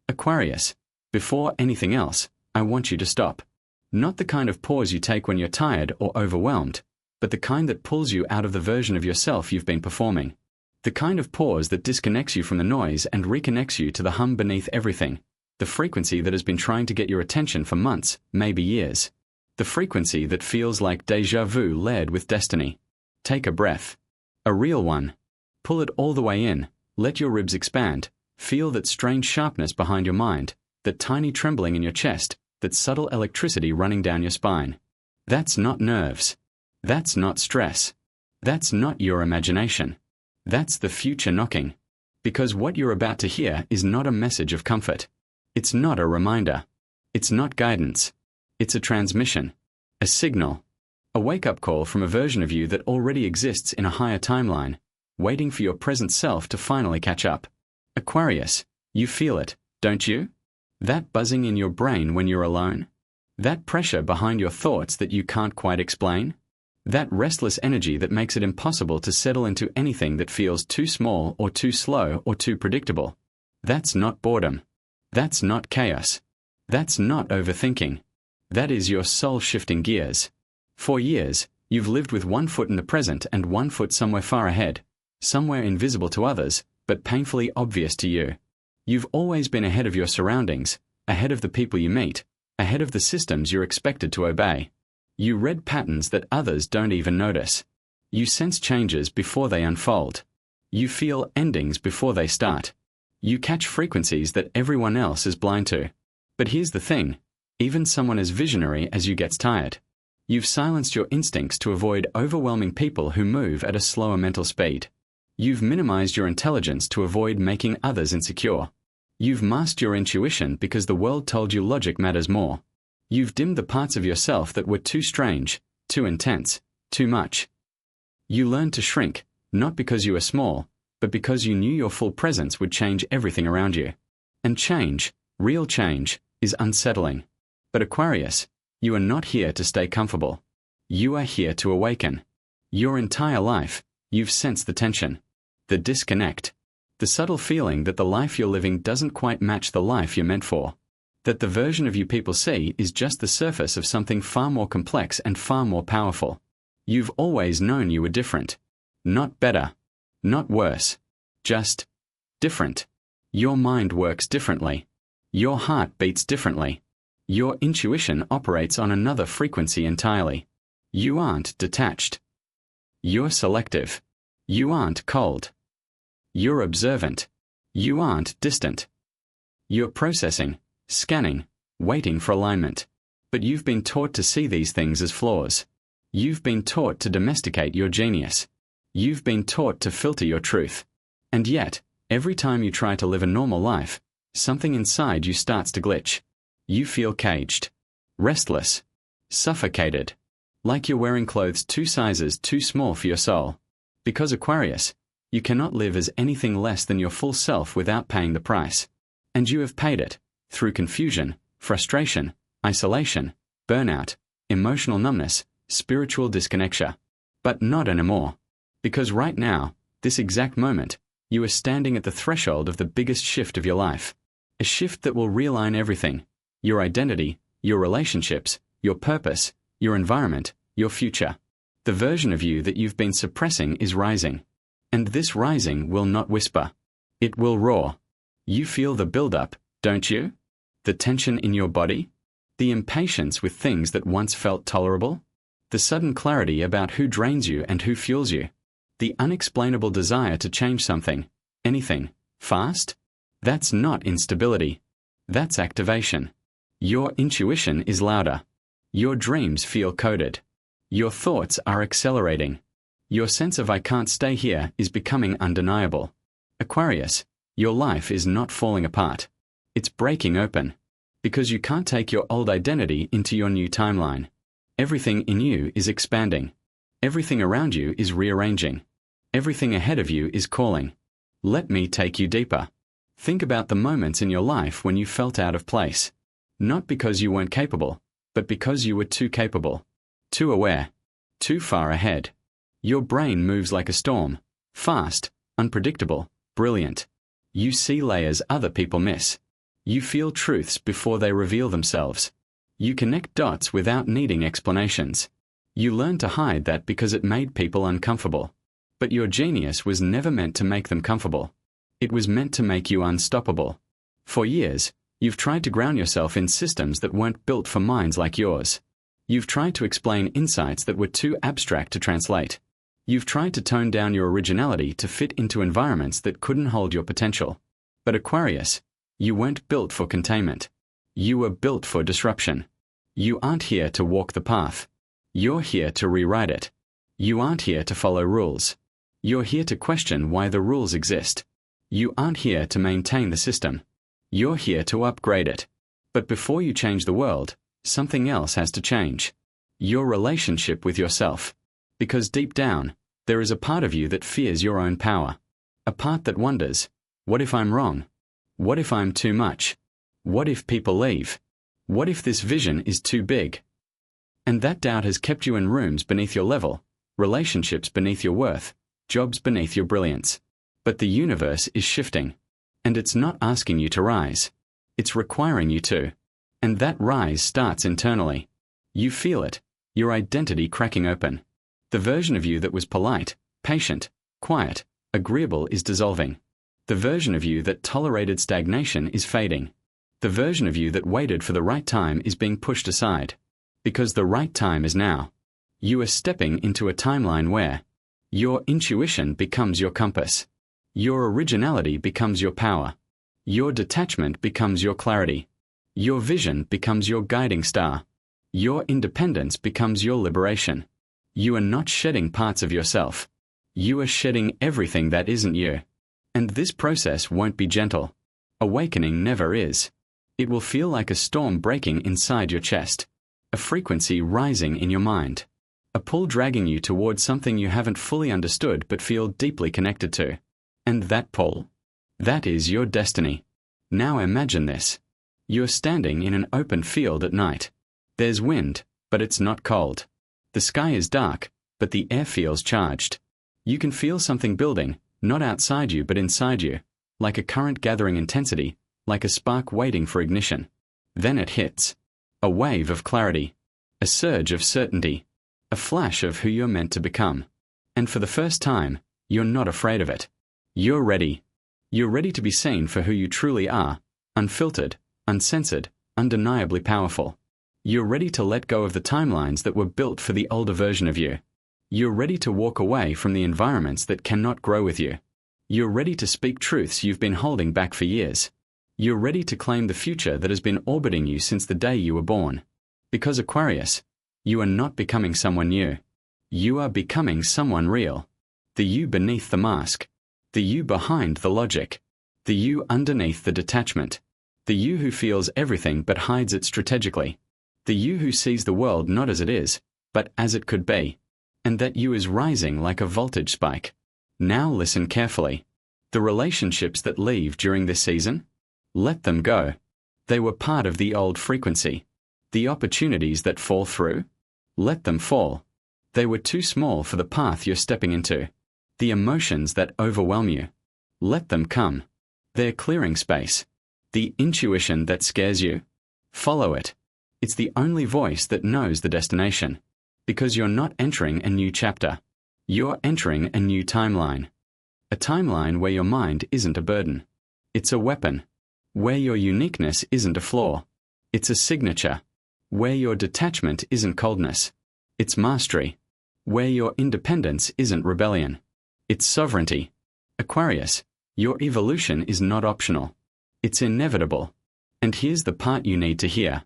Aquarius, before anything else, I want you to stop. Not the kind of pause you take when you're tired or overwhelmed, but the kind that pulls you out of the version of yourself you've been performing. The kind of pause that disconnects you from the noise and reconnects you to the hum beneath everything, the frequency that has been trying to get your attention for months, maybe years. The frequency that feels like déjà vu layered with destiny. Take a breath. A real one. Pull it all the way in, let your ribs expand, feel that strange sharpness behind your mind, that tiny trembling in your chest, that subtle electricity running down your spine. That's not nerves. That's not stress. That's not your imagination. That's the future knocking. Because what you're about to hear is not a message of comfort. It's not a reminder. It's not guidance. It's a transmission. A signal. A wake-up call from a version of you that already exists in a higher timeline, waiting for your present self to finally catch up. Aquarius, you feel it, don't you? That buzzing in your brain when you're alone? That pressure behind your thoughts that you can't quite explain? That restless energy that makes it impossible to settle into anything that feels too small or too slow or too predictable? That's not boredom. That's not chaos. That's not overthinking. That is your soul shifting gears. For years, you've lived with one foot in the present and one foot somewhere far ahead, somewhere invisible to others, but painfully obvious to you. You've always been ahead of your surroundings, ahead of the people you meet, ahead of the systems you're expected to obey. You read patterns that others don't even notice. You sense changes before they unfold. You feel endings before they start. You catch frequencies that everyone else is blind to. But here's the thing, even someone as visionary as you gets tired. You've silenced your instincts to avoid overwhelming people who move at a slower mental speed. You've minimized your intelligence to avoid making others insecure. You've masked your intuition because the world told you logic matters more. You've dimmed the parts of yourself that were too strange, too intense, too much. You learned to shrink, not because you were small, but because you knew your full presence would change everything around you. And change, real change, is unsettling. But Aquarius, you are not here to stay comfortable. You are here to awaken. Your entire life, you've sensed the tension, the disconnect, the subtle feeling that the life you're living doesn't quite match the life you're meant for. That the version of you people see is just the surface of something far more complex and far more powerful. You've always known you were different. Not better. Not worse. Just different. Your mind works differently. Your heart beats differently. Your intuition operates on another frequency entirely. You aren't detached. You're selective. You aren't cold. You're observant. You aren't distant. You're processing, scanning, waiting for alignment. But you've been taught to see these things as flaws. You've been taught to domesticate your genius. You've been taught to filter your truth. And yet, every time you try to live a normal life, something inside you starts to glitch. You feel caged, restless, suffocated, like you're wearing clothes 2 sizes too small for your soul. Because Aquarius, you cannot live as anything less than your full self without paying the price. And you have paid it, through confusion, frustration, isolation, burnout, emotional numbness, spiritual disconnection. But not anymore. Because right now, this exact moment, you are standing at the threshold of the biggest shift of your life. A shift that will realign everything. Your identity, your relationships, your purpose, your environment, your future. The version of you that you've been suppressing is rising. And this rising will not whisper. It will roar. You feel the build-up, don't you? The tension in your body? The impatience with things that once felt tolerable? The sudden clarity about who drains you and who fuels you? The unexplainable desire to change something, anything, fast? That's not instability. That's activation. Your intuition is louder. Your dreams feel coded. Your thoughts are accelerating. Your sense of I can't stay here is becoming undeniable. Aquarius, your life is not falling apart. It's breaking open. Because you can't take your old identity into your new timeline. Everything in you is expanding. Everything around you is rearranging. Everything ahead of you is calling. Let me take you deeper. Think about the moments in your life when you felt out of place. Not because you weren't capable, but because you were too capable. Too aware. Too far ahead. Your brain moves like a storm. Fast, unpredictable, brilliant. You see layers other people miss. You feel truths before they reveal themselves. You connect dots without needing explanations. You learn to hide that because it made people uncomfortable. But your genius was never meant to make them comfortable. It was meant to make you unstoppable. For years, you've tried to ground yourself in systems that weren't built for minds like yours. You've tried to explain insights that were too abstract to translate. You've tried to tone down your originality to fit into environments that couldn't hold your potential. But Aquarius, you weren't built for containment. You were built for disruption. You aren't here to walk the path. You're here to rewrite it. You aren't here to follow rules. You're here to question why the rules exist. You aren't here to maintain the system. You're here to upgrade it. But before you change the world, something else has to change. Your relationship with yourself. Because deep down, there is a part of you that fears your own power. A part that wonders, what if I'm wrong? What if I'm too much? What if people leave? What if this vision is too big? And that doubt has kept you in rooms beneath your level, relationships beneath your worth, jobs beneath your brilliance. But the universe is shifting. And it's not asking you to rise. It's requiring you to. And that rise starts internally. You feel it, your identity cracking open. The version of you that was polite, patient, quiet, agreeable is dissolving. The version of you that tolerated stagnation is fading. The version of you that waited for the right time is being pushed aside. Because the right time is now. You are stepping into a timeline where your intuition becomes your compass. Your originality becomes your power. Your detachment becomes your clarity. Your vision becomes your guiding star. Your independence becomes your liberation. You are not shedding parts of yourself. You are shedding everything that isn't you. And this process won't be gentle. Awakening never is. It will feel like a storm breaking inside your chest. A frequency rising in your mind. A pull dragging you towards something you haven't fully understood but feel deeply connected to. And that pull, that is your destiny. Now imagine this. You're standing in an open field at night. There's wind, but it's not cold. The sky is dark, but the air feels charged. You can feel something building, not outside you but inside you, like a current gathering intensity, like a spark waiting for ignition. Then it hits. A wave of clarity. A surge of certainty. A flash of who you're meant to become. And for the first time, you're not afraid of it. You're ready. You're ready to be seen for who you truly are, unfiltered, uncensored, undeniably powerful. You're ready to let go of the timelines that were built for the older version of you. You're ready to walk away from the environments that cannot grow with you. You're ready to speak truths you've been holding back for years. You're ready to claim the future that has been orbiting you since the day you were born. Because Aquarius, you are not becoming someone new. You are becoming someone real. The you beneath the mask. The you behind the logic. The you underneath the detachment. The you who feels everything but hides it strategically. The you who sees the world not as it is, but as it could be. And that you is rising like a voltage spike. Now listen carefully. The relationships that leave during this season? Let them go. They were part of the old frequency. The opportunities that fall through? Let them fall. They were too small for the path you're stepping into. The emotions that overwhelm you? Let them come. They're clearing space. The intuition that scares you? Follow it. It's the only voice that knows the destination. Because you're not entering a new chapter. You're entering a new timeline. A timeline where your mind isn't a burden. It's a weapon. Where your uniqueness isn't a flaw. It's a signature. Where your detachment isn't coldness. It's mastery. Where your independence isn't rebellion. It's sovereignty. Aquarius, your evolution is not optional. It's inevitable. And here's the part you need to hear.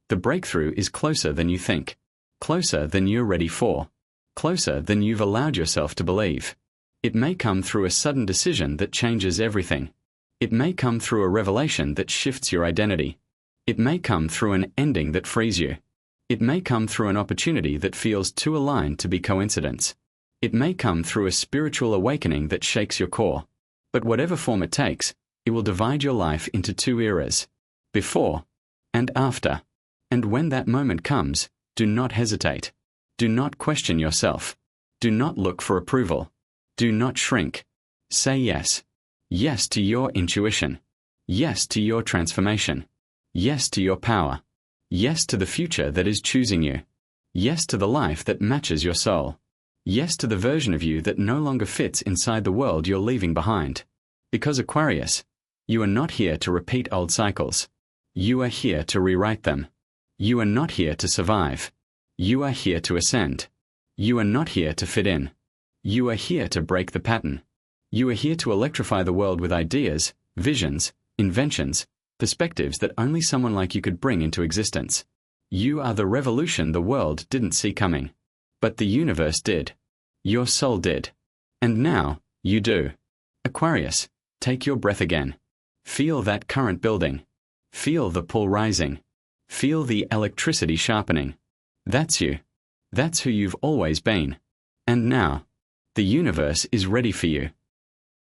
The breakthrough is closer than you think. Closer than you're ready for. Closer than you've allowed yourself to believe. It may come through a sudden decision that changes everything. It may come through a revelation that shifts your identity. It may come through an ending that frees you. It may come through an opportunity that feels too aligned to be coincidence. It may come through a spiritual awakening that shakes your core. But whatever form it takes, it will divide your life into two eras. Before and after. And when that moment comes, do not hesitate. Do not question yourself. Do not look for approval. Do not shrink. Say yes. Yes to your intuition. Yes to your transformation. Yes to your power. Yes to the future that is choosing you. Yes to the life that matches your soul. Yes to the version of you that no longer fits inside the world you're leaving behind. Because Aquarius, you are not here to repeat old cycles. You are here to rewrite them. You are not here to survive. You are here to ascend. You are not here to fit in. You are here to break the pattern. You are here to electrify the world with ideas, visions, inventions, perspectives that only someone like you could bring into existence. You are the revolution the world didn't see coming. But the universe did. Your soul did. And now, you do. Aquarius, take your breath again. Feel that current building. Feel the pull rising. Feel the electricity sharpening. That's you. That's who you've always been. And now, the universe is ready for you.